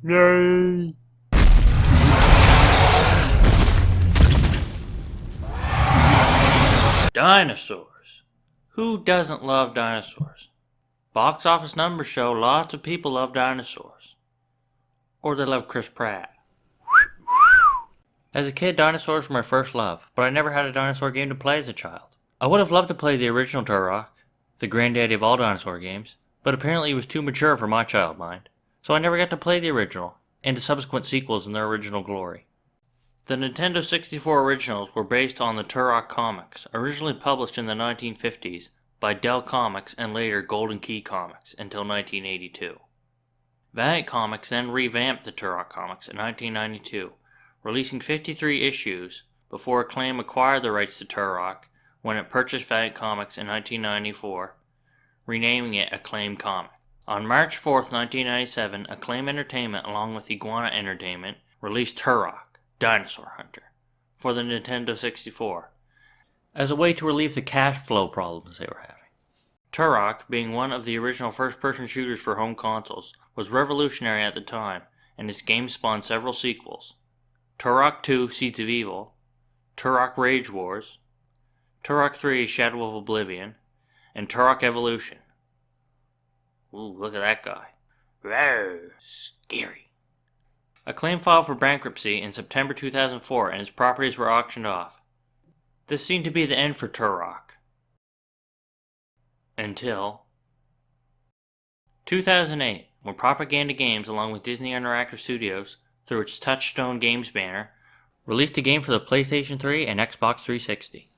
Yay! Dinosaurs. Who doesn't love dinosaurs? Box office numbers show lots of people love dinosaurs. Or they love Chris Pratt. As a kid, dinosaurs were my first love, but I never had a dinosaur game to play as a child. I would have loved to play the original Turok, the granddaddy of all dinosaur games, but apparently it was too mature for my child mind, so I never got to play the original, and the subsequent sequels in their original glory. The Nintendo 64 originals were based on the Turok comics, originally published in the 1950s by Dell Comics and later Golden Key Comics until 1982. Valiant Comics then revamped the Turok comics in 1992, releasing 53 issues before Acclaim acquired the rights to Turok when it purchased Valiant Comics in 1994, renaming it Acclaim Comics. On March 4, 1997, Acclaim Entertainment along with Iguana Entertainment released Turok, Dinosaur Hunter, for the Nintendo 64, as a way to relieve the cash flow problems they were having. Turok, being one of the original first-person shooters for home consoles, was revolutionary at the time, and its game spawned several sequels. Turok 2 Seeds of Evil, Turok Rage Wars, Turok 3 Shadow of Oblivion, and Turok Evolution. Ooh, look at that guy. Rawr, scary. Acclaim filed for bankruptcy in September 2004 and its properties were auctioned off. This seemed to be the end for Turok. Until 2008, when Propaganda Games, along with Disney Interactive Studios, through its Touchstone Games banner, released a game for the PlayStation 3 and Xbox 360.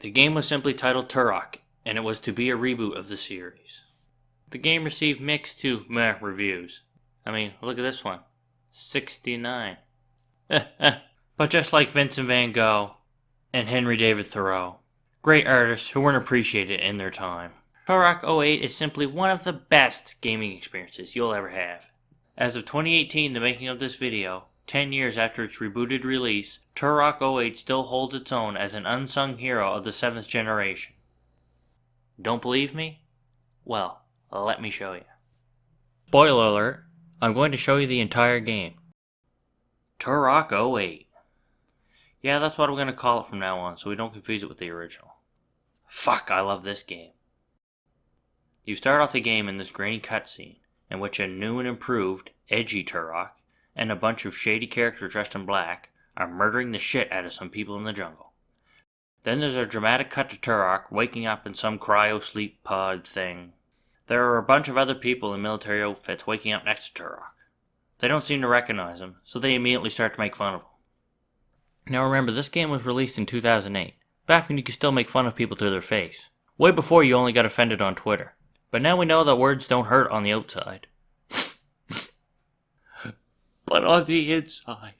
The game was simply titled Turok, and it was to be a reboot of the series. The game received mixed to meh reviews. I mean, look at this one. 69. But just like Vincent van Gogh and Henry David Thoreau, great artists who weren't appreciated in their time. Turok 08 is simply one of the best gaming experiences you'll ever have. As of 2018, the making of this video, 10 years after its rebooted release, Turok 08 still holds its own as an unsung hero of the 7th generation. Don't believe me? Well, let me show you. Spoiler alert, I'm going to show you the entire game. Turok 08. Yeah, that's what I'm going to call it from now on, so we don't confuse it with the original. Fuck, I love this game. You start off the game in this grainy cutscene, in which a new and improved, edgy Turok, and a bunch of shady characters dressed in black, are murdering the shit out of some people in the jungle. Then there's a dramatic cut to Turok waking up in some cryo-sleep pod thing. There are a bunch of other people in military outfits waking up next to Turok. They don't seem to recognize him, so they immediately start to make fun of him. Now remember, this game was released in 2008, back when you could still make fun of people to their face. Way before you only got offended on Twitter. But now we know that words don't hurt on the outside. But on the inside,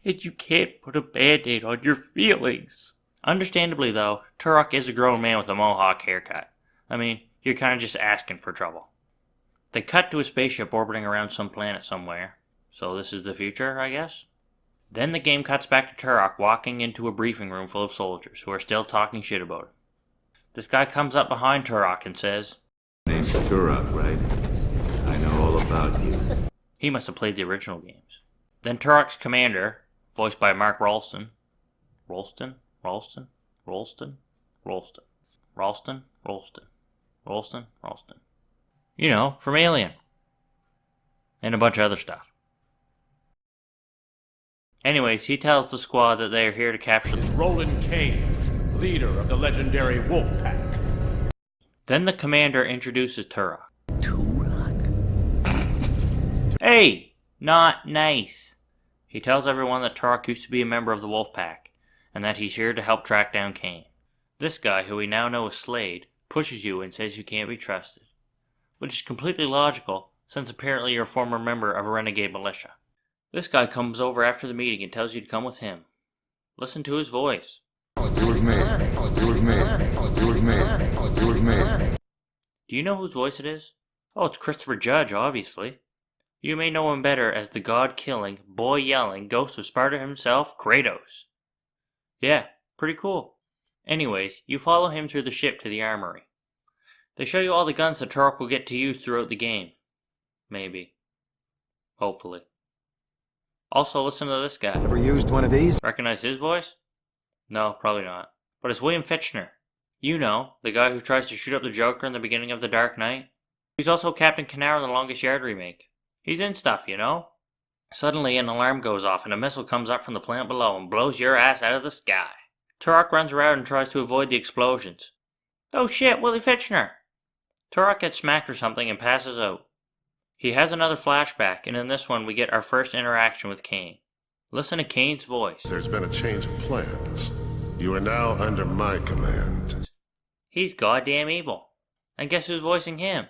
and you can't put a band-aid on your feelings. Understandably though, Turok is a grown man with a mohawk haircut. I mean, you're kind of just asking for trouble. They cut to a spaceship orbiting around some planet somewhere. So this is the future, I guess? Then the game cuts back to Turok walking into a briefing room full of soldiers who are still talking shit about him. This guy comes up behind Turok and says, Name's Turok, right? I know all about you. He must have played the original games. Then Turok's commander, voiced by Mark Rolston. Rolston? You know, from Alien. And a bunch of other stuff. Anyways, he tells the squad that they are here to capture Roland Kane, leader of the legendary Wolf Pack. Then the commander introduces Turok. Turok? Hey! Not nice. He tells everyone that Turok used to be a member of the Wolf Pack, and that he's here to help track down Kane. This guy, who we now know as Slade, pushes you and says you can't be trusted. Which is completely logical, since apparently you're a former member of a renegade militia. This guy comes over after the meeting and tells you to come with him. Listen to his voice. Do you know whose voice it is? Oh, it's Christopher Judge, obviously. You may know him better as the god-killing, boy-yelling ghost of Sparta himself, Kratos. Yeah, pretty cool. Anyways, you follow him through the ship to the armory. They show you all the guns that Turok will get to use throughout the game. Maybe. Hopefully. Also, listen to this guy. Ever used one of these? Recognize his voice? No, probably not. But it's William Fichtner. You know, the guy who tries to shoot up the Joker in the beginning of The Dark Knight. He's also Captain Canaro in The Longest Yard remake. He's in stuff, you know? Suddenly, an alarm goes off and a missile comes up from the planet below and blows your ass out of the sky. Turok runs around and tries to avoid the explosions. Oh shit, Willie Fichtner! Turok gets smacked or something and passes out. He has another flashback, and in this one we get our first interaction with Kane. Listen to Kane's voice. There's been a change of plans. You are now under my command. He's goddamn evil. And guess who's voicing him?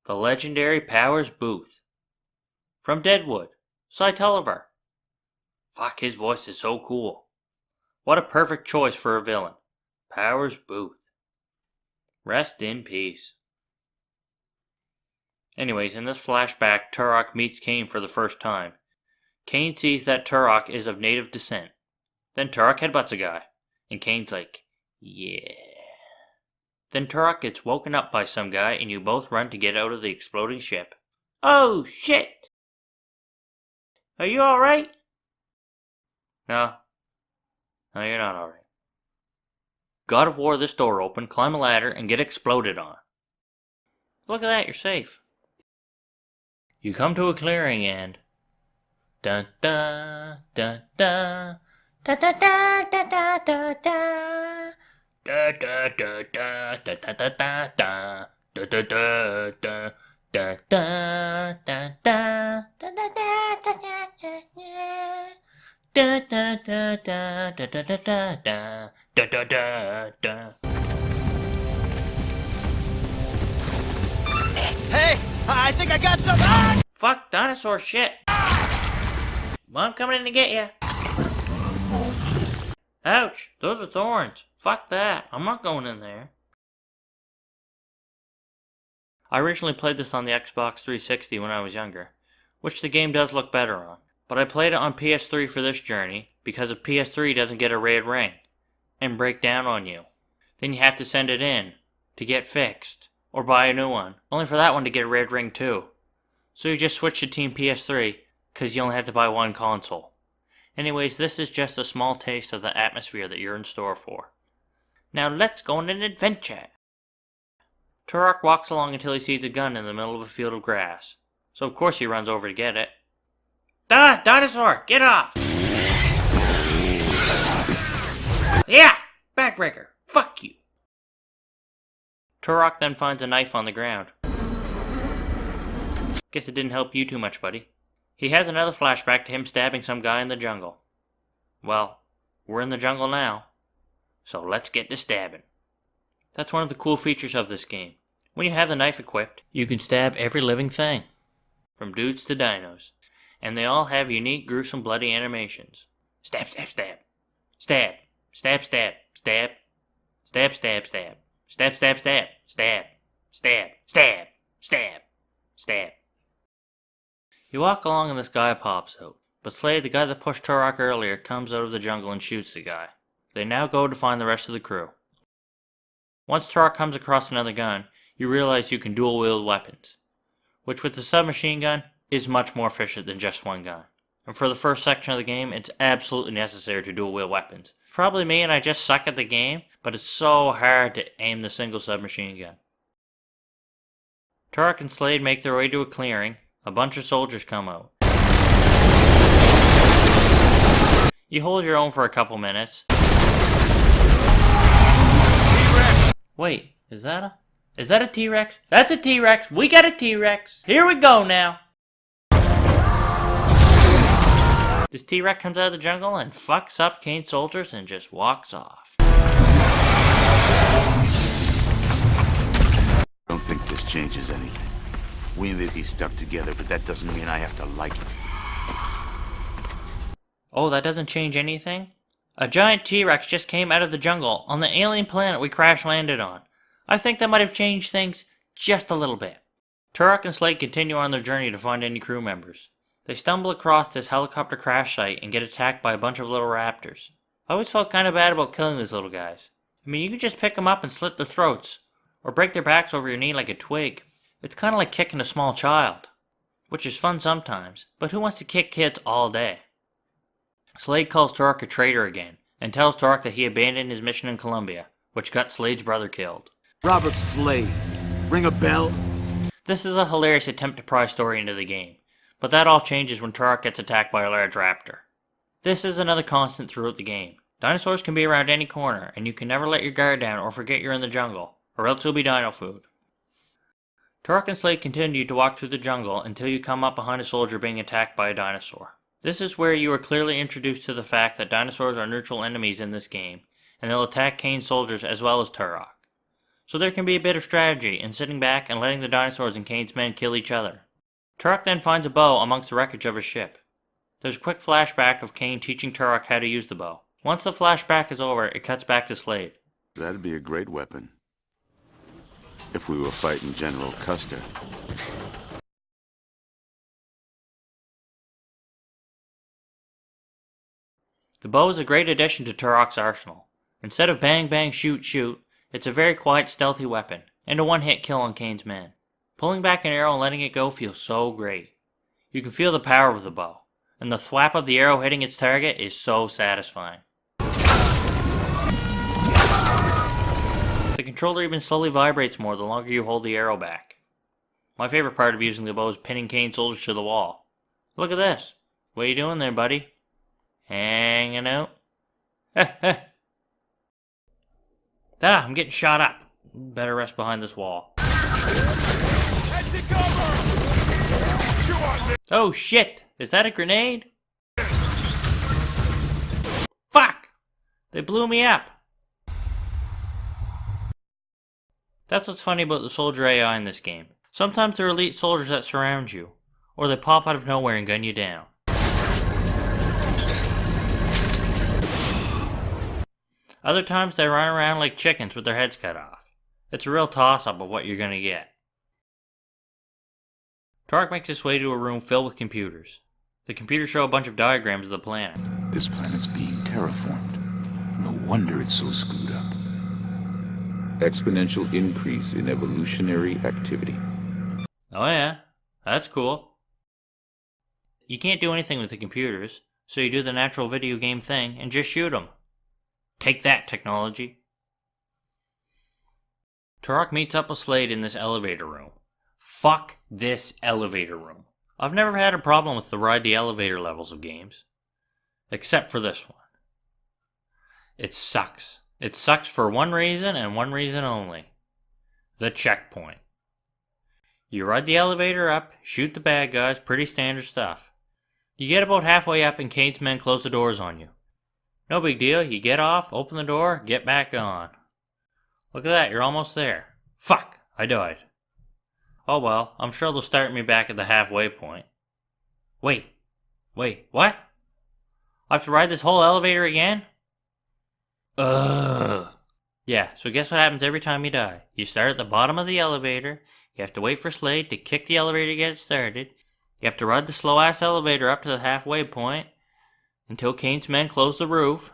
The legendary Powers Booth. From Deadwood. Cy Tulliver. Fuck, his voice is so cool. What a perfect choice for a villain. Powers Booth. Rest in peace. Anyways, in this flashback, Turok meets Kane for the first time. Kane sees that Turok is of native descent. Then Turok headbutts a guy. And Kane's like, yeah. Then Turok gets woken up by some guy and you both run to get out of the exploding ship. Oh shit! Are you alright? No. No, you're not alright. God of War this door open, climb a ladder, and get exploded on. Look at that, you're safe. You come to a clearing and... Dun dun dun dun. Da da da da da da da. Da da da da da da da da da. Da da da da. Da da da da. Da da da da da da. Da da da da da da da da da. Da da da da. Hey, I think I got some. Ah! Fuck dinosaur shit. Well, I'm coming in to get you. Ouch, those are thorns. Fuck that, I'm not going in there. I originally played this on the Xbox 360 when I was younger, which the game does look better on. But I played it on PS3 for this journey because a PS3 doesn't get a red ring and break down on you. Then you have to send it in to get fixed or buy a new one, only for that one to get a red ring too. So you just switch to Team PS3 because you only have to buy one console. Anyways, this is just a small taste of the atmosphere that you're in store for. Now let's go on an adventure. Turok walks along until he sees a gun in the middle of a field of grass. So of course he runs over to get it. Ah, dinosaur, get off! Yeah, backbreaker, fuck you. Turok then finds a knife on the ground. Guess it didn't help you too much, buddy. He has another flashback to him stabbing some guy in the jungle. Well, we're in the jungle now, so let's get to stabbing. That's one of the cool features of this game. When you have the knife equipped, you can stab every living thing, from dudes to dinos, and they all have unique, gruesome, bloody animations. Stab, stab, stab. Stab. Stab, stab, stab. Stab, stab, stab. Stab, stab, stab. Stab. Stab. Stab. Stab. Stab. You walk along and this guy pops out. But Slade, the guy that pushed Turok earlier, comes out of the jungle and shoots the guy. They now go to find the rest of the crew. Once Turok comes across another gun, you realize you can dual-wield weapons, which with the submachine gun is much more efficient than just one gun. And for the first section of the game, it's absolutely necessary to dual-wield weapons. Probably me and I just suck at the game, but it's so hard to aim the single submachine gun. Turok and Slade make their way to a clearing. A bunch of soldiers come out. You hold your own for a couple minutes. Wait, is that a T-Rex? That's a T-Rex! We got a T-Rex! Here we go now! This T-Rex comes out of the jungle and fucks up Kane's soldiers and just walks off. I don't think this changes anything. We may be stuck together, but that doesn't mean I have to like it. Oh, that doesn't change anything? A giant T-Rex just came out of the jungle on the alien planet we crash-landed on. I think that might have changed things just a little bit. Turok and Slade continue on their journey to find any crew members. They stumble across this helicopter crash site and get attacked by a bunch of little raptors. I always felt kind of bad about killing these little guys. I mean, you can just pick them up and slit their throats, or break their backs over your knee like a twig. It's kind of like kicking a small child. which is fun sometimes, but who wants to kick kids all day? Slade calls Turok a traitor again, and tells Turok that he abandoned his mission in Colombia, which got Slade's brother killed. Robert Slade. Ring a bell? This is a hilarious attempt to pry story into the game, but that all changes when Turok gets attacked by a large raptor. This is another constant throughout the game. Dinosaurs can be around any corner, and you can never let your guard down or forget you're in the jungle, or else you'll be dino food. Turok and Slade continue to walk through the jungle until you come up behind a soldier being attacked by a dinosaur. This is where you are clearly introduced to the fact that dinosaurs are neutral enemies in this game, and they'll attack Kane's soldiers as well as Turok. So there can be a bit of strategy in sitting back and letting the dinosaurs and Kane's men kill each other. Turok then finds a bow amongst the wreckage of his ship. There's a quick flashback of Kane teaching Turok how to use the bow. Once the flashback is over, it cuts back to Slade. That'd be a great weapon. If we were fighting General Custer. The bow is a great addition to Turok's arsenal. Instead of bang bang shoot shoot, it's a very quiet stealthy weapon, and a one-hit kill on Kane's men. Pulling back an arrow and letting it go feels so great. You can feel the power of the bow, and the thwap of the arrow hitting its target is so satisfying. The controller even slowly vibrates more the longer you hold the arrow back. My favorite part of using the bow is pinning Kane's soldiers to the wall. Look at this. What are you doing there, buddy? Hanging out? I'm getting shot up. Better rest behind this wall. Oh shit! Is that a grenade? Fuck! They blew me up! That's what's funny about the soldier AI in this game. Sometimes they're elite soldiers that surround you, or they pop out of nowhere and gun you down. Other times they run around like chickens with their heads cut off. It's a real toss-up of what you're gonna get. Turok makes his way to a room filled with computers. The computers show a bunch of diagrams of the planet. This planet's being terraformed. No wonder it's so screwed up. Exponential increase in evolutionary activity. Oh yeah, that's cool. You can't do anything with the computers, so you do the natural video game thing and just shoot them. Take that, technology. Turok meets up with Slade in this elevator room. Fuck this elevator room. I've never had a problem with the ride the elevator levels of games. Except for this one. It sucks. It sucks for one reason and one reason only. The checkpoint. You ride the elevator up, shoot the bad guys, pretty standard stuff. You get about halfway up and Kane's men close the doors on you. No big deal, you get off, open the door, get back on. Look at that, you're almost there. Fuck, I died. Oh well, I'm sure they'll start me back at the halfway point. Wait, what? I have to ride this whole elevator again? Ugh. Yeah, so guess what happens every time you die? You start at the bottom of the elevator, you have to wait for Slade to kick the elevator to get it started, you have to ride the slow-ass elevator up to the halfway point, until Kane's men close the roof,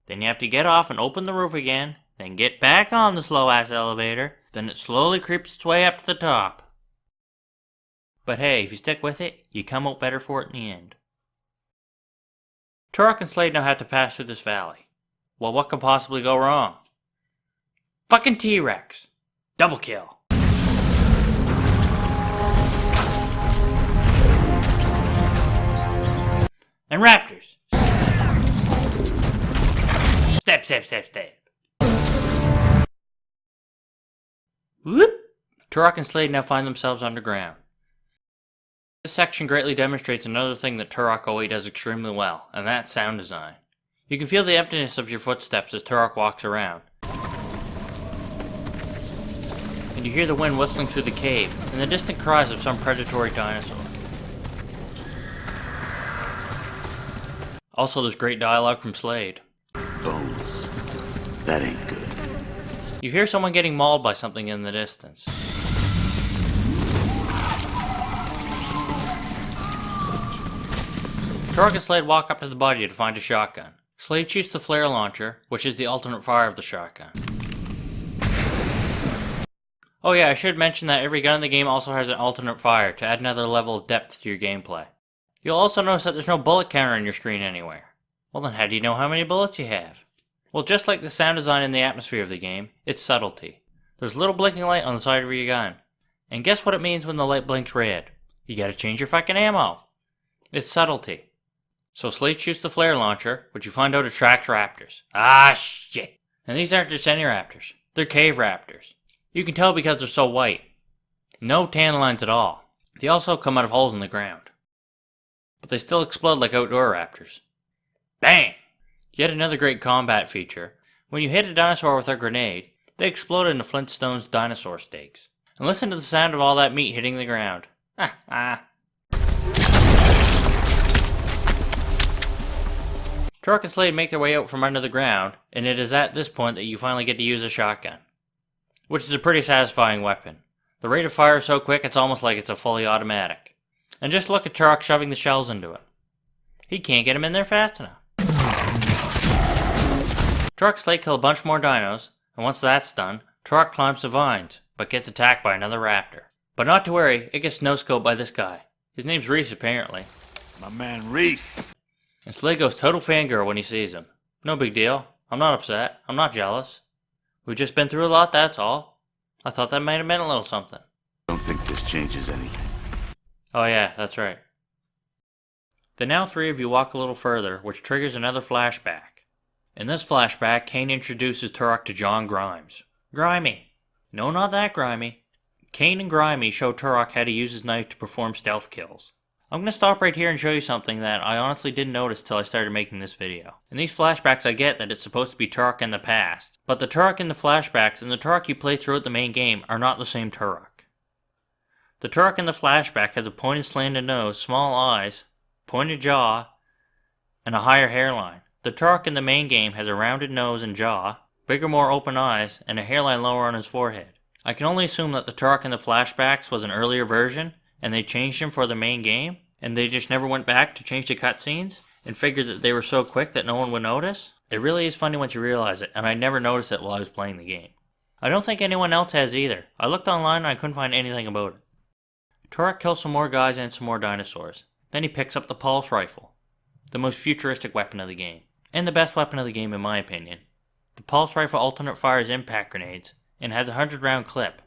then you have to get off and open the roof again, then get back on the slow-ass elevator, then it slowly creeps its way up to the top. But hey, if you stick with it, you come out better for it in the end. Turok and Slade now have to pass through this valley. Well, what could possibly go wrong? Fucking T-Rex! Double kill! And raptors! Step. Whoop! Turok and Slade now find themselves underground. This section greatly demonstrates another thing that Turok always does extremely well, and that's sound design. You can feel the emptiness of your footsteps as Turok walks around. And you hear the wind whistling through the cave, and the distant cries of some predatory dinosaur. Also, there's great dialogue from Slade. Bones. That ain't good. You hear someone getting mauled by something in the distance. Turok and Slade walk up to the body to find a shotgun. Slade shoots the flare launcher, which is the alternate fire of the shotgun. Oh yeah, I should mention that every gun in the game also has an alternate fire to add another level of depth to your gameplay. You'll also notice that there's no bullet counter on your screen anywhere. Well then how do you know how many bullets you have? Well, just like the sound design and the atmosphere of the game, it's subtlety. There's a little blinking light on the side of your gun. And guess what it means when the light blinks red? You gotta change your fucking ammo. It's subtlety. So Slade shoots the flare launcher, which you find out attracts raptors. Ah shit. And these aren't just any raptors. They're cave raptors. You can tell because they're so white. No tan lines at all. They also come out of holes in the ground. But they still explode like outdoor raptors. Bang! Yet another great combat feature. When you hit a dinosaur with a grenade, they explode into Flintstone's dinosaur steaks. And listen to the sound of all that meat hitting the ground. Turok and Slade make their way out from under the ground, and it is at this point that you finally get to use a shotgun. Which is a pretty satisfying weapon. The rate of fire is so quick it's almost like it's a fully automatic. And just look at Turok shoving the shells into it. He can't get him in there fast enough. Turok and Slade kill a bunch more dinos, and once that's done, Turok climbs the vines, but gets attacked by another raptor. But not to worry, it gets no-scoped by this guy. His name's Reese apparently. My man Reese. And Slade goes total fangirl when he sees him. No big deal. I'm not upset. I'm not jealous. We've just been through a lot, that's all. I thought that might have meant a little something. Don't think this changes anything. Oh yeah, that's right. The now three of you walk a little further, which triggers another flashback. In this flashback, Kane introduces Turok to John Grimes. Grimy. No, not that grimy. Kane and Grimy show Turok how to use his knife to perform stealth kills. I'm going to stop right here and show you something that I honestly didn't notice till I started making this video. In these flashbacks I get that it's supposed to be Turok in the past, but the Turok in the flashbacks and the Turok you play throughout the main game are not the same Turok. The Turok in the flashback has a pointed slanted nose, small eyes, pointed jaw, and a higher hairline. The Turok in the main game has a rounded nose and jaw, bigger more open eyes, and a hairline lower on his forehead. I can only assume that the Turok in the flashbacks was an earlier version, and they changed him for the main game, and they just never went back to change the cutscenes, and figured that they were so quick that no one would notice. It really is funny once you realize it, and I never noticed it while I was playing the game. I don't think anyone else has either. I looked online and I couldn't find anything about it. Turok kills some more guys and some more dinosaurs. Then he picks up the pulse rifle, the most futuristic weapon of the game, and the best weapon of the game in my opinion. The pulse rifle alternate fires impact grenades, and has a 100-round clip.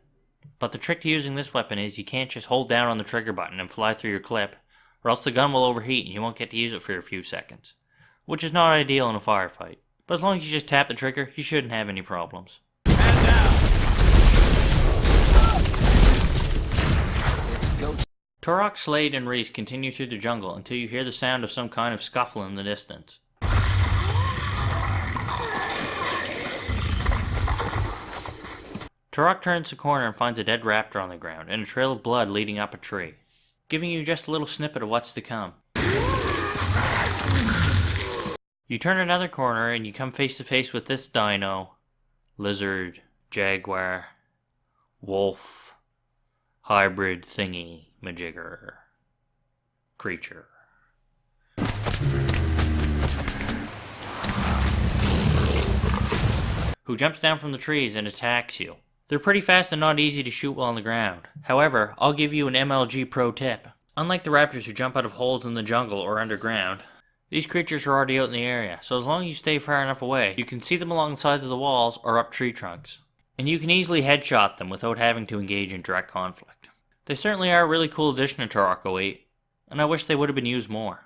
But the trick to using this weapon is you can't just hold down on the trigger button and fly through your clip, or else the gun will overheat and you won't get to use it for a few seconds. Which is not ideal in a firefight. But as long as you just tap the trigger, you shouldn't have any problems. Turok, Slade, and Reese continue through the jungle until you hear the sound of some kind of scuffle in the distance. Turok turns the corner and finds a dead raptor on the ground and a trail of blood leading up a tree, giving you just a little snippet of what's to come. You turn another corner and you come face to face with this dino, lizard, jaguar, wolf, hybrid thingy majigger creature. Who jumps down from the trees and attacks you. They're pretty fast and not easy to shoot while on the ground. However, I'll give you an MLG pro tip. Unlike the raptors who jump out of holes in the jungle or underground, these creatures are already out in the area, so as long as you stay far enough away, you can see them along the sides of the walls or up tree trunks. And you can easily headshot them without having to engage in direct conflict. They certainly are a really cool addition to Turok 08, and I wish they would have been used more.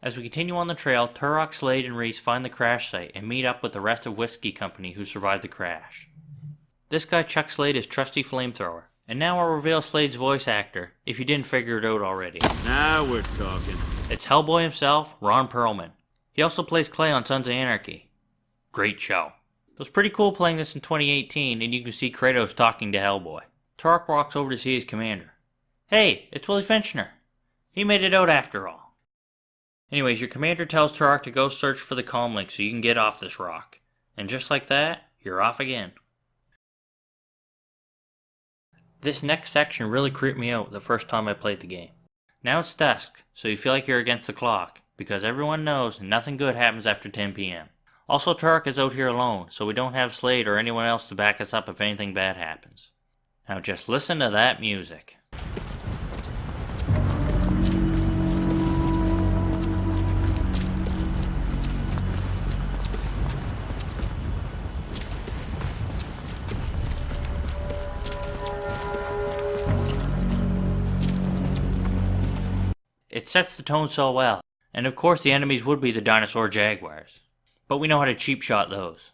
As we continue on the trail, Turok, Slade, and Reese find the crash site and meet up with the rest of Whiskey Company who survived the crash. This guy chucks Slade his trusty flamethrower, and now I'll reveal Slade's voice actor, if you didn't figure it out already. Now we're talking. It's Hellboy himself, Ron Perlman. He also plays Clay on Sons of Anarchy. Great show. It was pretty cool playing this in 2018, and you can see Kratos talking to Hellboy. Turok walks over to see his commander. Hey, it's Willie Finchner. He made it out after all. Anyways, your commander tells Turok to go search for the comlink so you can get off this rock. And just like that, you're off again. This next section really creeped me out the first time I played the game. Now it's dusk, so you feel like you're against the clock, because everyone knows nothing good happens after 10 p.m. Also, Turok is out here alone, so we don't have Slade or anyone else to back us up if anything bad happens. Now just listen to that music. It sets the tone so well, and of course the enemies would be the dinosaur jaguars. But we know how to cheap shot those.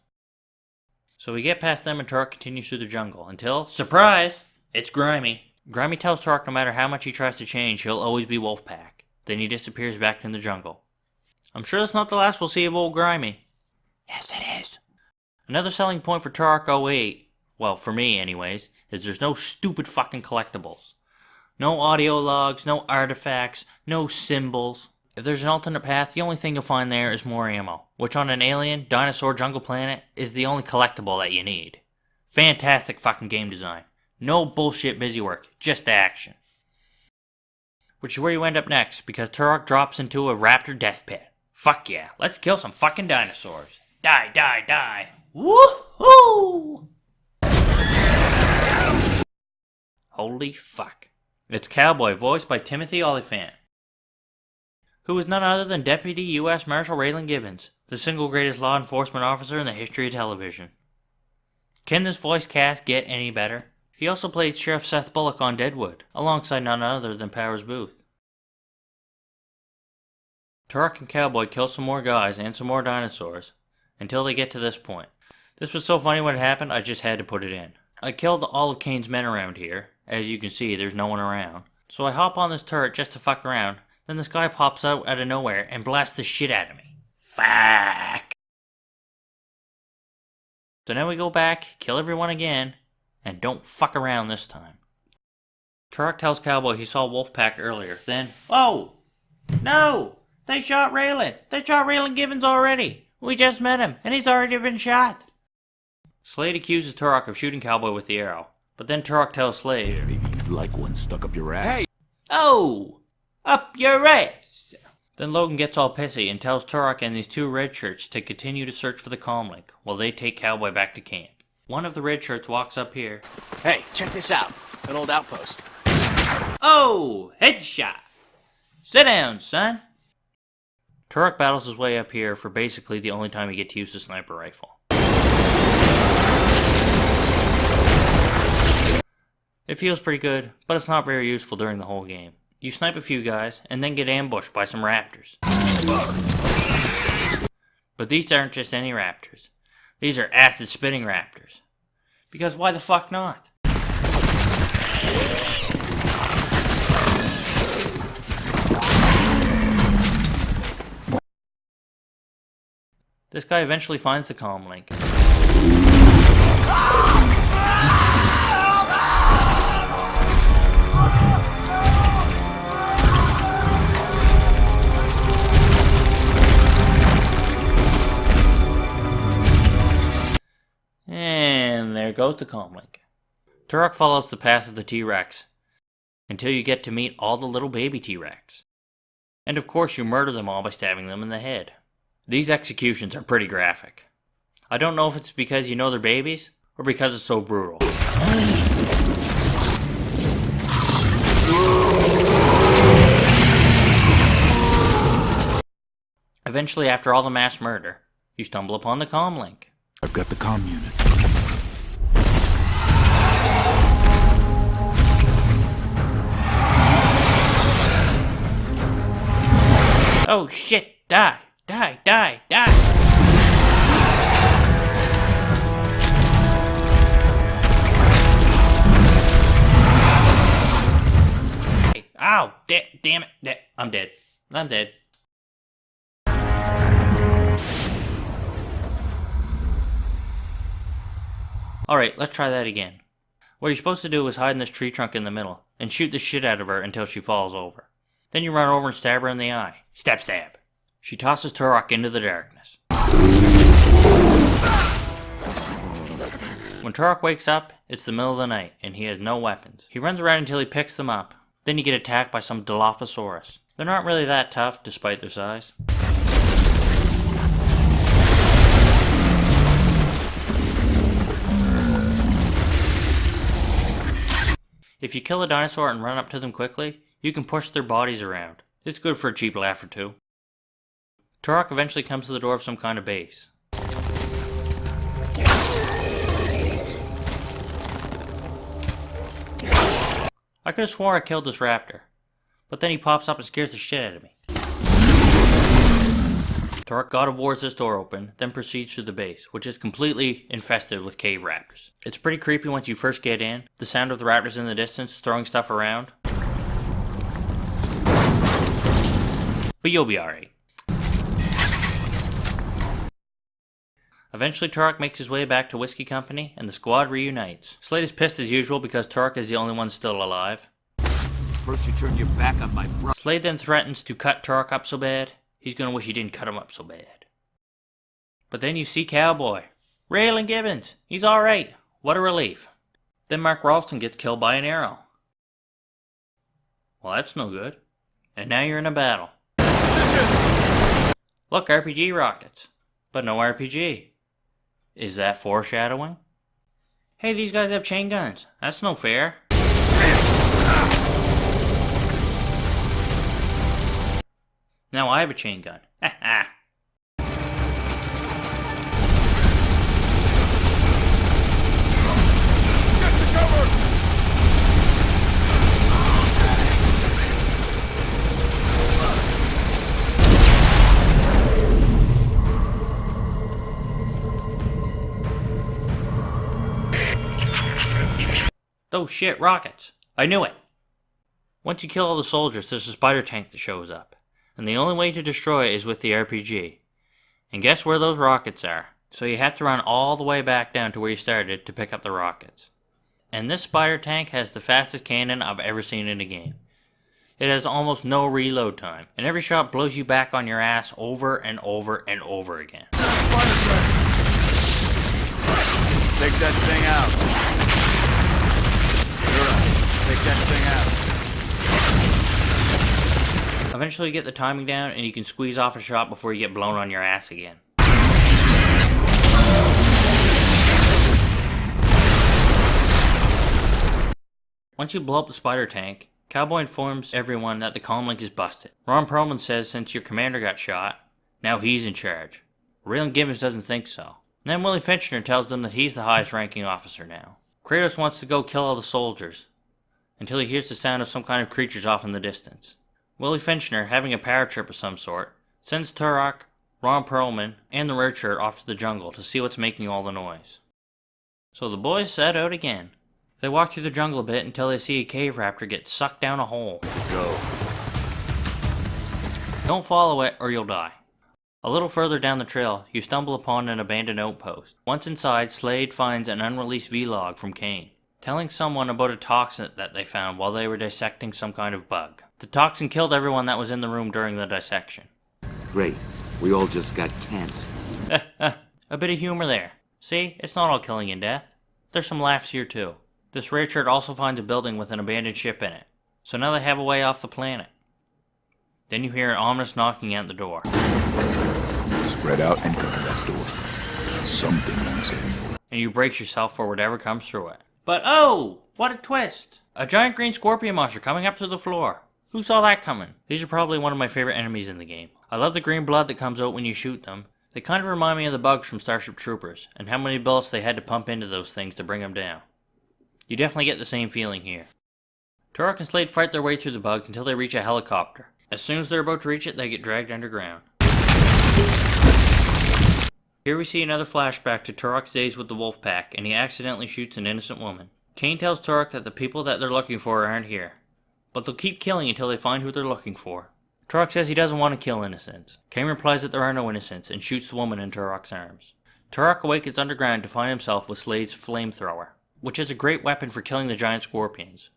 So we get past them and Turok continues through the jungle until, surprise, it's Grimy. Grimy tells Turok no matter how much he tries to change, he'll always be Wolfpack. Then he disappears back in the jungle. I'm sure that's not the last we'll see of old Grimy. Yes, it is. Another selling point for Turok 08, well, for me anyways, is there's no stupid fucking collectibles. No audio logs, no artifacts, no symbols. If there's an alternate path, the only thing you'll find there is more ammo, which on an alien, dinosaur jungle planet is the only collectible that you need. Fantastic fucking game design. No bullshit busywork, just action. Which is where you end up next, because Turok drops into a raptor death pit. Fuck yeah, let's kill some fucking dinosaurs. Die, die, die. Woohoo! Holy fuck. It's Cowboy, voiced by Timothy Oliphant, who is none other than Deputy U.S. Marshal Raylan Givens, the single greatest law enforcement officer in the history of television. Can this voice cast get any better? He also played Sheriff Seth Bullock on Deadwood, alongside none other than Powers Booth. Turok and Cowboy kill some more guys and some more dinosaurs, until they get to this point. This was so funny when it happened, I just had to put it in. I killed all of Kane's men around here. As you can see, there's no one around. So I hop on this turret just to fuck around. Then this guy pops out of nowhere and blasts the shit out of me. Fuck! So now we go back, kill everyone again, and don't fuck around this time. Turok tells Cowboy he saw Wolfpack earlier. Then, oh! No! They shot Raylan! They shot Raylan Givens already! We just met him, and he's already been shot! Slade accuses Turok of shooting Cowboy with the arrow. But then Turok tells Slade, Maybe you'd like one stuck up your ass. Hey! oh! Up your ass! Then Logan gets all pissy and tells Turok and these two red shirts to continue to search for the comlink while they take Cowboy back to camp. One of the red shirts walks up here. Hey, check this out. An old outpost. Oh! Headshot! Sit down, son! Turok battles his way up here for basically the only time you get to use the sniper rifle. It feels pretty good, but it's not very useful during the whole game. You snipe a few guys, and then get ambushed by some raptors. But these aren't just any raptors. These are acid-spitting raptors. Because why the fuck not? This guy eventually finds the comlink. And there goes the comlink. Turok follows the path of the T-Rex until you get to meet all the little baby T-Rex. And of course you murder them all by stabbing them in the head. These executions are pretty graphic. I don't know if it's because you know they're babies, or because it's so brutal. Eventually, after all the mass murder, you stumble upon the comlink. I've got the comm unit. Oh shit! Die! Die! Die! Die! Ow! Damn it! I'm dead. I'm dead. Alright, let's try that again. What you're supposed to do is hide in this tree trunk in the middle, and shoot the shit out of her until she falls over. Then you run over and stab her in the eye. Stab stab. She tosses Turok into the darkness. When Turok wakes up, it's the middle of the night, and he has no weapons. He runs around until he picks them up. Then you get attacked by some Dilophosaurus. They're not really that tough despite their size. If you kill a dinosaur and run up to them quickly, you can push their bodies around. It's good for a cheap laugh or two. Turok eventually comes to the door of some kind of base. I could have swore I killed this raptor, but then he pops up and scares the shit out of me. Turok God of War's this door open, then proceeds through the base, which is completely infested with cave raptors. It's pretty creepy once you first get in, the sound of the raptors in the distance throwing stuff around. But you'll be alright. Eventually Turok makes his way back to Whiskey Company, and the squad reunites. Slade is pissed as usual because Turok is the only one still alive. First you turned your back on my brother. Slade then threatens to cut Turok up so bad, he's gonna wish he didn't cut him up so bad. But then you see Cowboy. Raylan Gibbons, he's alright. What a relief. Then Mark Ralston gets killed by an arrow. Well, that's no good. And now you're in a battle. Look, RPG rockets. But no RPG. Is that foreshadowing? Hey, these guys have chain guns. That's no fair. Now I have a chain gun. Ha ha. Oh shit, rockets. I knew it. Once you kill all the soldiers, there's a spider tank that shows up. And the only way to destroy it is with the RPG. And guess where those rockets are? So you have to run all the way back down to where you started to pick up the rockets. And this spider tank has the fastest cannon I've ever seen in a game. It has almost no reload time, and every shot blows you back on your ass over and over and over again. Take that thing out. Take that thing out. Eventually you get the timing down and you can squeeze off a shot before you get blown on your ass again. Once you blow up the spider tank, Cowboy informs everyone that the comlink is busted. Ron Perlman says since your commander got shot, now he's in charge. Raylan Gibbons doesn't think so. Then Willie Finchner tells them that he's the highest ranking officer now. Kratos wants to go kill all the soldiers, until he hears the sound of some kind of creatures off in the distance. Willie Finchner, having a power trip of some sort, sends Turok, Ron Perlman, and the Red Shirt off to the jungle to see what's making all the noise. So the boys set out again. They walk through the jungle a bit until they see a cave raptor get sucked down a hole. Go. Don't follow it or you'll die. A little further down the trail, you stumble upon an abandoned outpost. Once inside, Slade finds an unreleased vlog from Kane, telling someone about a toxin that they found while they were dissecting some kind of bug. The toxin killed everyone that was in the room during the dissection. Great. We all just got cancer. A bit of humor there. See, it's not all killing and death. There's some laughs here too. This Red Shirt also finds a building with an abandoned ship in it, so now they have a way off the planet. Then you hear an ominous knocking at the door. Spread out and cover that door. Something wants in. And you brace yourself for whatever comes through it. But oh, what a twist! A giant green scorpion monster coming up through the floor. Who saw that coming? These are probably one of my favorite enemies in the game. I love the green blood that comes out when you shoot them. They kind of remind me of the bugs from Starship Troopers, and how many bullets they had to pump into those things to bring them down. You definitely get the same feeling here. Turok and Slade fight their way through the bugs until they reach a helicopter. As soon as they're about to reach it, they get dragged underground. Here we see another flashback to Turok's days with the Wolfpack, and he accidentally shoots an innocent woman. Kane tells Turok that the people that they're looking for aren't here, but they'll keep killing until they find who they're looking for. Turok says he doesn't want to kill innocents. Kane replies that there are no innocents and shoots the woman in Turok's arms. Turok awakens underground to find himself with Slade's flamethrower, which is a great weapon for killing the giant scorpions.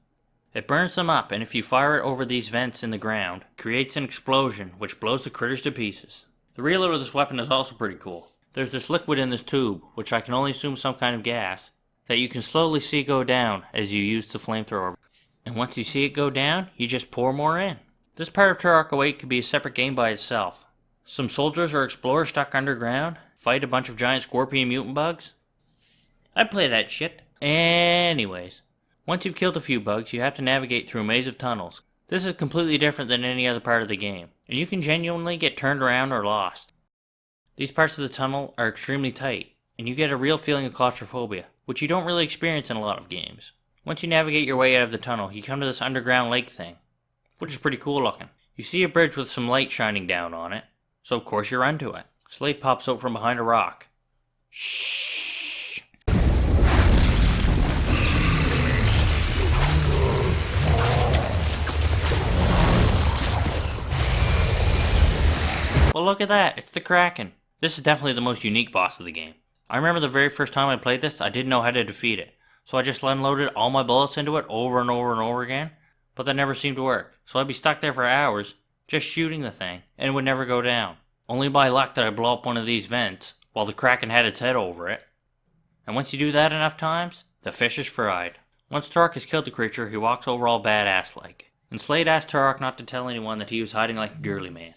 It burns them up, and if you fire it over these vents in the ground, creates an explosion which blows the critters to pieces. The reload of this weapon is also pretty cool. There's this liquid in this tube, which I can only assume some kind of gas, that you can slowly see go down as you use the flamethrower. And once you see it go down, you just pour more in. This part of Turok 08 could be a separate game by itself. Some soldiers or explorers stuck underground, fight a bunch of giant scorpion mutant bugs. I'd play that shit. Anyways, once you've killed a few bugs, you have to navigate through a maze of tunnels. This is completely different than any other part of the game, and you can genuinely get turned around or lost. These parts of the tunnel are extremely tight, and you get a real feeling of claustrophobia, which you don't really experience in a lot of games. Once you navigate your way out of the tunnel, you come to this underground lake thing, which is pretty cool looking. You see a bridge with some light shining down on it, so of course you run to it. Slade pops out from behind a rock. Shh. Well, look at that, it's the Kraken. This is definitely the most unique boss of the game. I remember the very first time I played this, I didn't know how to defeat it. So I just unloaded all my bullets into it over and over and over again, but that never seemed to work. So I'd be stuck there for hours, just shooting the thing, and it would never go down. Only by luck did I blow up one of these vents, while the Kraken had its head over it. And once you do that enough times, the fish is fried. Once Turok has killed the creature, he walks over all badass-like. And Slade asked Turok not to tell anyone that he was hiding like a girly man.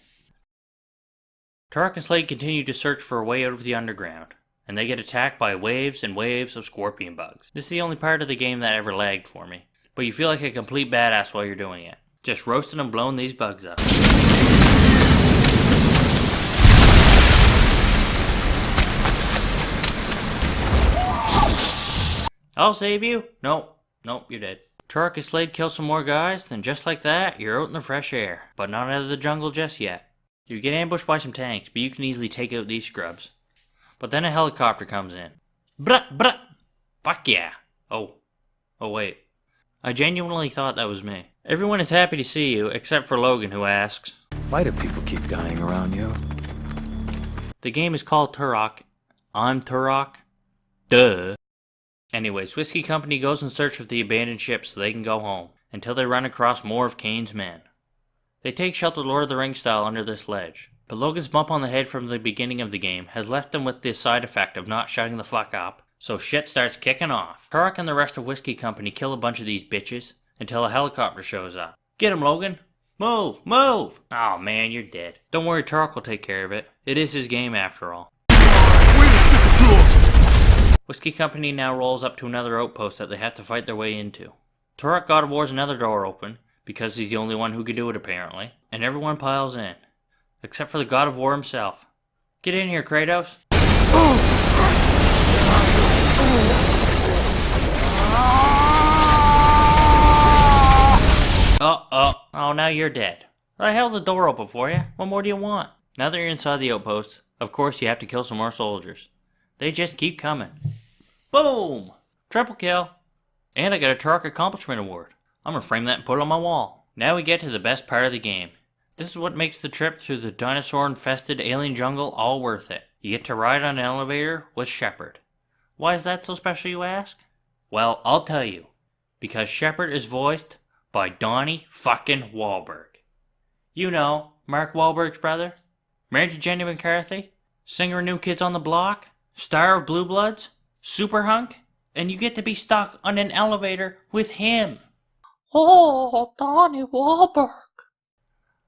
Turok and Slade continue to search for a way out of the underground, and they get attacked by waves and waves of scorpion bugs. This is the only part of the game that ever lagged for me, but you feel like a complete badass while you're doing it. Just roasting and blowing these bugs up. I'll save you. Nope, you're dead. Turok and Slade kill some more guys, then just like that, you're out in the fresh air, but not out of the jungle just yet. You get ambushed by some tanks, but you can easily take out these scrubs. But then a helicopter comes in. Bruh! Fuck yeah! Oh wait. I genuinely thought that was me. Everyone is happy to see you, except for Logan, who asks, "Why do people keep dying around you?" The game is called Turok. I'm Turok. Duh. Anyways, Whiskey Company goes in search of the abandoned ship so they can go home, until they run across more of Kane's men. They take shelter Lord of the Rings style under this ledge, but Logan's bump on the head from the beginning of the game has left them with the side effect of not shutting the fuck up, so shit starts kicking off. Turok and the rest of Whiskey Company kill a bunch of these bitches until a helicopter shows up. Get him, Logan! Move! Oh man, you're dead. Don't worry, Turok will take care of it. It is his game after all. Whiskey Company now rolls up to another outpost that they have to fight their way into. Turok God of War's another door open, because he's the only one who can do it apparently, and everyone piles in. Except for the God of War himself. Get in here, Kratos! Oh, now you're dead. I held the door open for you. What more do you want? Now that you're inside the outpost, of course you have to kill some more soldiers. They just keep coming. Boom! Triple kill. And I got a Turok Accomplishment Award. I'm gonna frame that and put it on my wall. Now we get to the best part of the game. This is what makes the trip through the dinosaur-infested alien jungle all worth it. You get to ride on an elevator with Shepard. Why is that so special, you ask? Well, I'll tell you. Because Shepard is voiced by Donnie fucking Wahlberg. You know, Mark Wahlberg's brother. Married to Jenny McCarthy. Singer of New Kids on the Block. Star of Blue Bloods. Super Hunk. And you get to be stuck on an elevator with him. Oh, Donnie Wahlberg.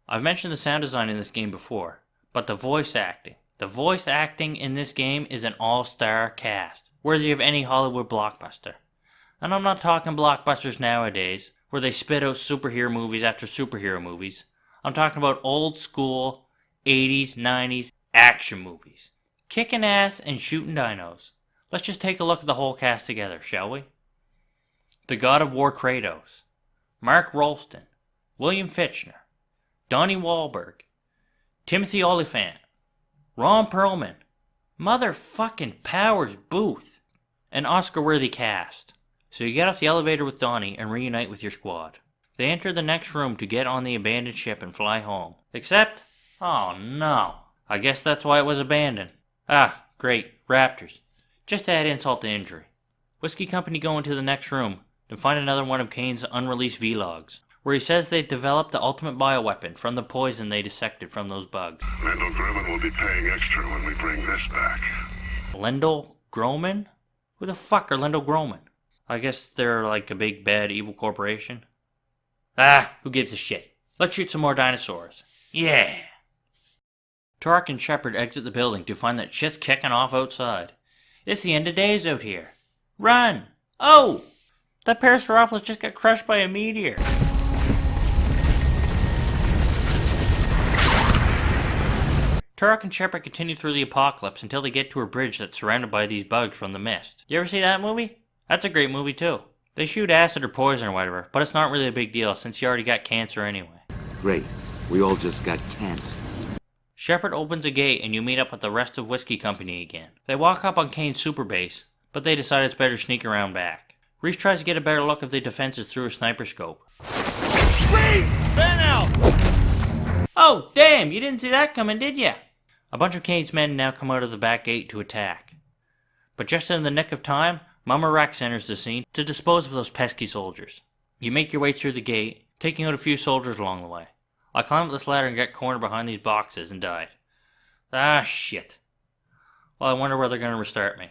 I've mentioned the sound design in this game before, but the voice acting. The voice acting in this game is an all-star cast, worthy of any Hollywood blockbuster. And I'm not talking blockbusters nowadays, where they spit out superhero movies after superhero movies. I'm talking about old school, 80s, 90s action movies. Kicking ass and shooting dinos. Let's just take a look at the whole cast together, shall we? The God of War Kratos. Mark Rolston. William Fichtner. Donnie Wahlberg. Timothy Olyphant. Ron Perlman. Motherfucking Powers Booth. An Oscar-worthy cast. So you get off the elevator with Donnie and reunite with your squad. They enter the next room to get on the abandoned ship and fly home. Except, oh no. I guess that's why it was abandoned. Ah, great. Raptors. Just to add insult to injury. Whiskey Company go into the next room and find another one of Kane's unreleased vlogs, where he says they developed the ultimate bioweapon from the poison they dissected from those bugs. Lendl Grumman will be paying extra when we bring this back. Lendl Grumman? Who the fuck are Lendl Grumman? I guess they're like a big bad evil corporation. Ah, who gives a shit? Let's shoot some more dinosaurs. Yeah! Turok and Shepard exit the building to find that shit's kicking off outside. It's the end of days out here. Run! Oh! That Parasaurolophus just got crushed by a meteor. Turok and Shepard continue through the apocalypse until they get to a bridge that's surrounded by these bugs from the mist. You ever see that movie? That's a great movie too. They shoot acid or poison or whatever, but it's not really a big deal since you already got cancer anyway. Great. We all just got cancer. Shepard opens a gate and you meet up with the rest of Whiskey Company again. They walk up on Kane's super base, but they decide it's better to sneak around back. Reese tries to get a better look of the defenses through a sniper scope. Reese! Fan out! Oh, damn, you didn't see that coming, did ya? A bunch of Kane's men now come out of the back gate to attack. But just in the nick of time, Mama Rex enters the scene to dispose of those pesky soldiers. You make your way through the gate, taking out a few soldiers along the way. I climbed up this ladder and got cornered behind these boxes and died. Ah, shit. Well, I wonder where they're going to restart me.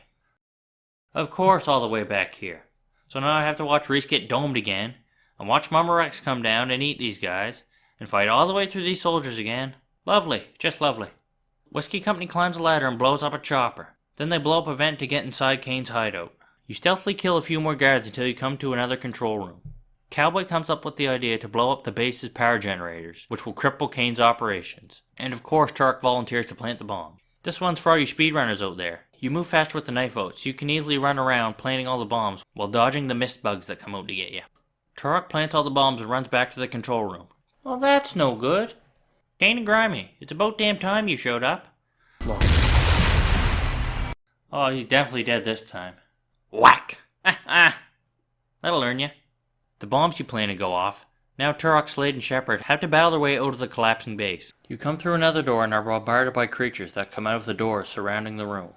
Of course, all the way back here. So now I have to watch Reese get domed again, and watch Mama Rex come down and eat these guys, and fight all the way through these soldiers again. Lovely, just lovely. Whiskey Company climbs a ladder and blows up a chopper. Then they blow up a vent to get inside Kane's hideout. You stealthily kill a few more guards until you come to another control room. Cowboy comes up with the idea to blow up the base's power generators, which will cripple Kane's operations. And of course, Turok volunteers to plant the bomb. This one's for all you speedrunners out there. You move fast with the knife out, so you can easily run around planting all the bombs while dodging the mist bugs that come out to get you. Turok plants all the bombs and runs back to the control room. Well, that's no good. Kane and Grimy, it's about damn time you showed up. Oh, he's definitely dead this time. Whack! That'll learn you. The bombs you planted go off. Now Turok, Slade, and Shepard have to battle their way out of the collapsing base. You come through another door and are bombarded by creatures that come out of the doors surrounding the room.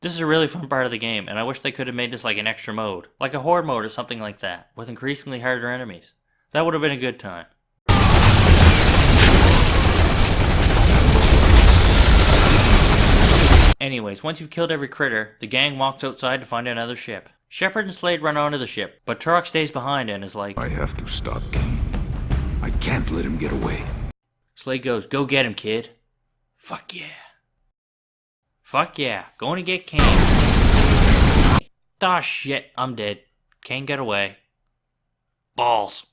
This is a really fun part of the game, and I wish they could have made this like an extra mode, like a horde mode or something like that, with increasingly harder enemies. That would have been a good time. Anyways, once you've killed every critter, the gang walks outside to find another ship. Shepard and Slade run onto the ship, but Turok stays behind and is like, I have to stop Kane. I can't let him get away. Slade goes, go get him, kid. Fuck yeah. Fuck yeah, going to get Kane. Ah shit, I'm dead. Kane got away. Balls.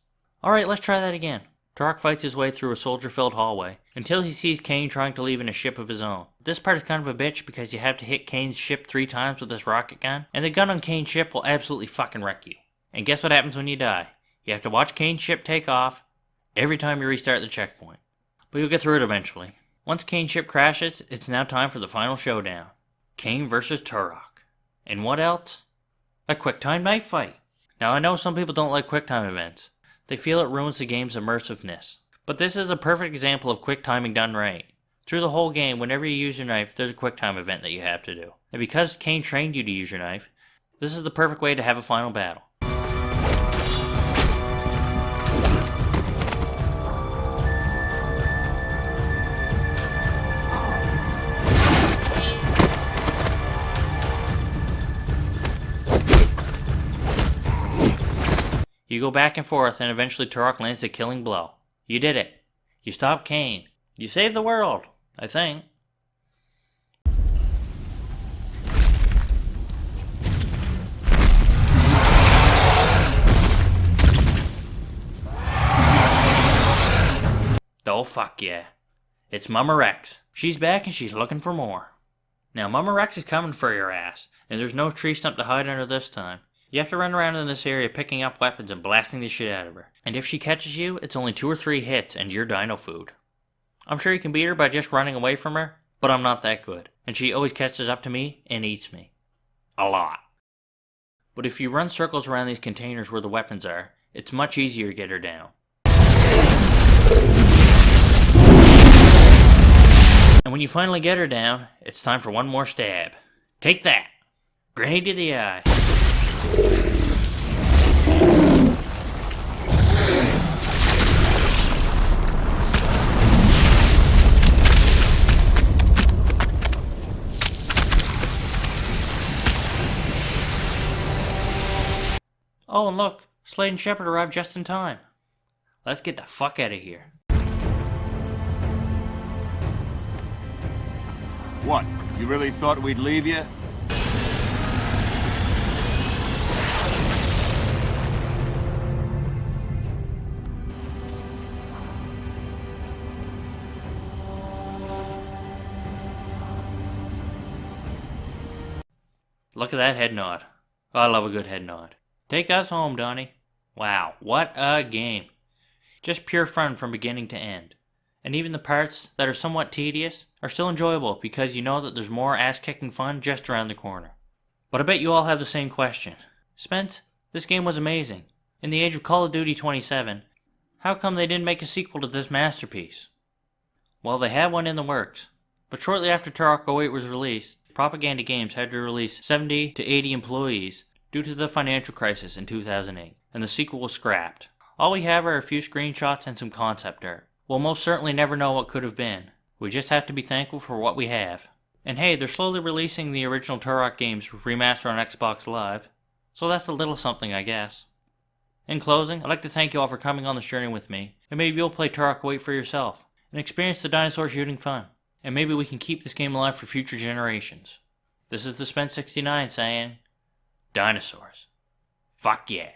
Alright, let's try that again. Turok fights his way through a soldier-filled hallway until he sees Kane trying to leave in a ship of his own. This part is kind of a bitch because you have to hit Kane's ship 3 times with this rocket gun, and the gun on Kane's ship will absolutely fucking wreck you. And guess what happens when you die? You have to watch Kane's ship take off every time you restart the checkpoint. But you'll get through it eventually. Once Kane's ship crashes, it's now time for the final showdown. Kane versus Turok. And what else? A quick-time knife fight. Now I know some people don't like quick-time events. They feel it ruins the game's immersiveness. But this is a perfect example of quick timing done right. Through the whole game, whenever you use your knife, there's a quick time event that you have to do. And because Kane trained you to use your knife, this is the perfect way to have a final battle. You go back and forth, and eventually Turok lands the killing blow. You did it. You stopped Kane. You saved the world, I think. Oh fuck yeah. It's Mama Rex. She's back and she's looking for more. Now Mama Rex is coming for your ass, and there's no tree stump to hide under this time. You have to run around in this area picking up weapons and blasting the shit out of her. And if she catches you, it's only 2 or 3 hits and you're dino food. I'm sure you can beat her by just running away from her, but I'm not that good. And she always catches up to me and eats me. A lot. But if you run circles around these containers where the weapons are, it's much easier to get her down. And when you finally get her down, it's time for one more stab. Take that! Grenade to the eye. Oh, and look, Slade and Shepard arrived just in time. Let's get the fuck out of here. What? You really thought we'd leave you? Look at that head nod. I love a good head nod. Take us home, Donnie. Wow, what a game. Just pure fun from beginning to end. And even the parts that are somewhat tedious are still enjoyable because you know that there's more ass-kicking fun just around the corner. But I bet you all have the same question. Spence, this game was amazing. In the age of Call of Duty 27, how come they didn't make a sequel to this masterpiece? Well, they had one in the works. But shortly after Turok 08 was released, Propaganda Games had to release 70 to 80 employees due to the financial crisis in 2008, and the sequel was scrapped. All we have are a few screenshots and some concept art. We'll most certainly never know what could have been. We just have to be thankful for what we have. And hey, they're slowly releasing the original Turok games remastered on Xbox Live, so that's a little something, I guess. In closing, I'd like to thank you all for coming on this journey with me, and maybe you'll play Turok 08 for yourself, and experience the dinosaur shooting fun. And maybe we can keep this game alive for future generations. This is the Spence69 saying, dinosaurs. Fuck yeah.